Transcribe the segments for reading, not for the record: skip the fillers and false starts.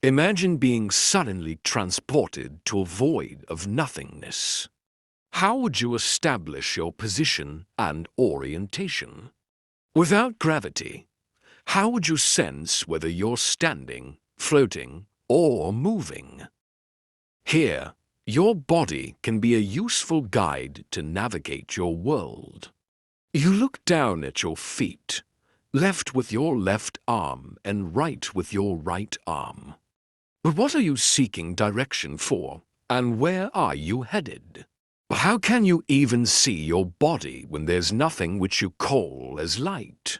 Imagine being suddenly transported to a void of nothingness. How would you establish your position and orientation? Without gravity, how would you sense whether you're standing, floating, or moving? Here, your body can be a useful guide to navigate your world. You look down at your feet, left with your left arm and right with your right arm. But what are you seeking direction for, and where are you headed? How can you even see your body when there's nothing which you call as light?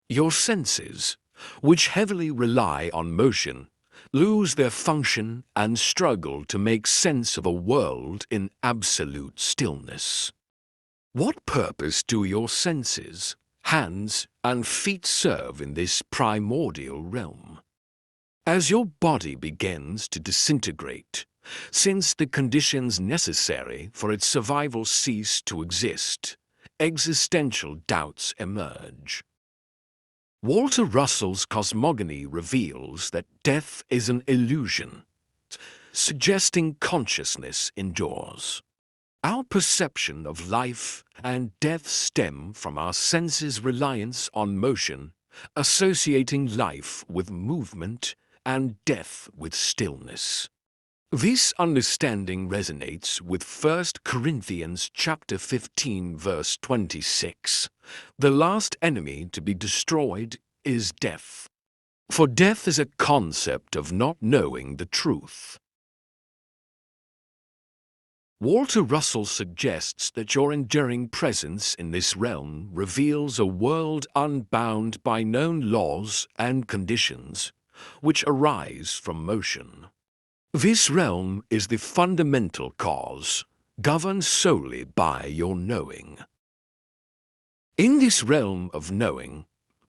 Your senses, which heavily rely on motion, lose their function and struggle to make sense of a world in absolute stillness. What purpose do your senses, hands, and feet serve in this primordial realm? As your body begins to disintegrate, since the conditions necessary for its survival cease to exist, existential doubts emerge. Walter Russell's Cosmogony reveals that death is an illusion, suggesting consciousness endures. Our perception of life and death stem from our senses' reliance on motion, associating life with movement and death with stillness. This understanding resonates with 1 Corinthians chapter 15 verse 26. The last enemy to be destroyed is death. For death is a concept of not knowing the truth. Walter Russell suggests that your enduring presence in this realm reveals a world unbound by known laws and conditions, which arise from motion. This realm is the fundamental cause, governed solely by your knowing. In this realm of knowing,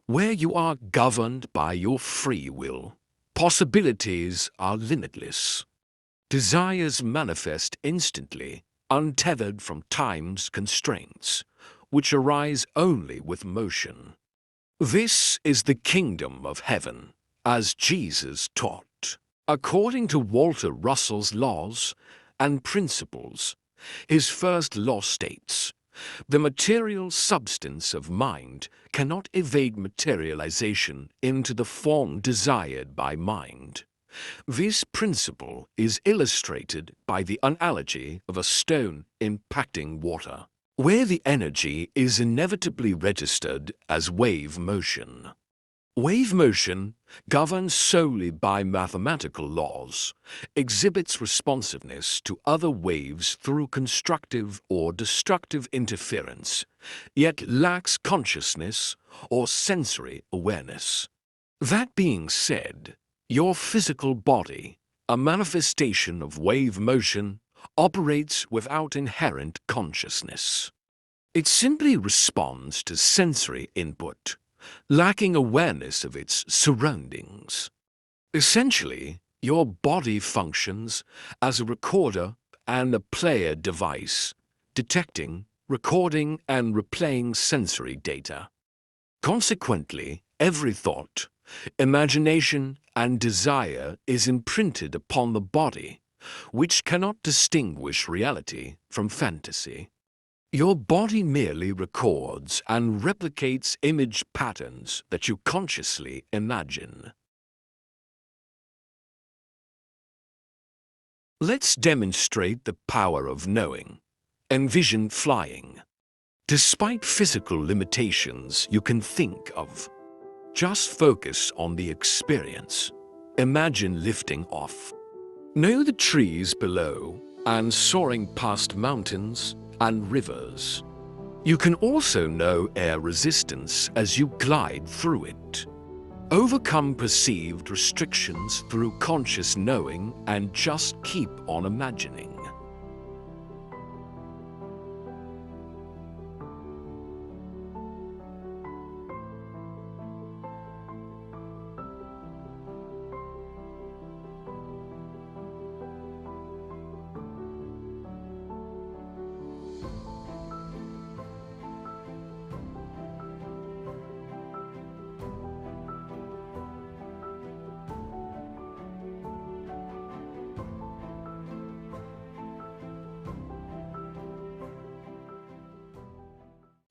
where you are governed by your free will, possibilities are limitless. Desires manifest instantly, untethered from time's constraints, which arise only with motion. This is the kingdom of heaven, as Jesus taught. According to Walter Russell's laws and principles, his first law states, the material substance of mind cannot evade materialization into the form desired by mind. This principle is illustrated by the analogy of a stone impacting water, where the energy is inevitably registered as wave motion. Wave motion, governed solely by mathematical laws, exhibits responsiveness to other waves through constructive or destructive interference, yet lacks consciousness or sensory awareness. That being said, your physical body, a manifestation of wave motion, operates without inherent consciousness. It simply responds to sensory input, lacking awareness of its surroundings. Essentially, your body functions as a recorder and a player device, detecting, recording, and replaying sensory data. Consequently, every thought, imagination, and desire is imprinted upon the body, which cannot distinguish reality from fantasy. Your body merely records and replicates image patterns that you consciously imagine. Let's demonstrate the power of knowing. Envision flying. Despite physical limitations you can think of, just focus on the experience. Imagine lifting off. Know the trees below and soaring past mountains and rivers. You can also know air resistance as you glide through it. Overcome perceived restrictions through conscious knowing and just keep on imagining.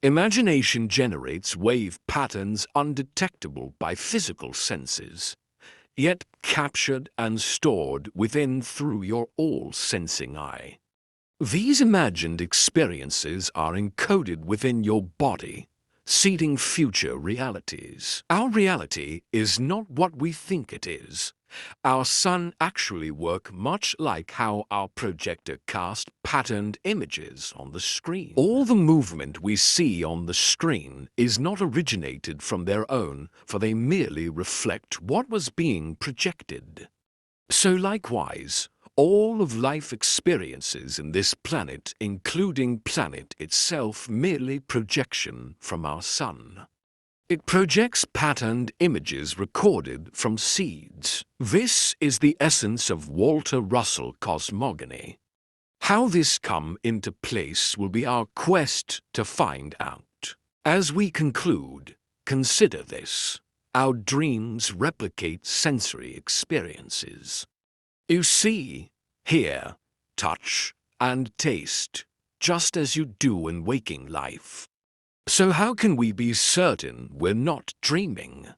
Imagination generates wave patterns undetectable by physical senses, yet captured and stored within through your all-sensing eye. These imagined experiences are encoded within your body, seeding future realities. Our reality is not what we think it is. Our sun actually works much like how our projector casts patterned images on the screen. All the movement we see on the screen is not originated from their own, for they merely reflect what was being projected. So likewise, all of life experiences in this planet, including planet itself, merely projection from our sun. It projects patterned images recorded from seeds. This is the essence of Walter Russell cosmogony. How this come into place will be our quest to find out. As we conclude, consider this. Our dreams replicate sensory experiences. You see, hear, touch, and taste, just as you do in waking life. So how can we be certain we're not dreaming?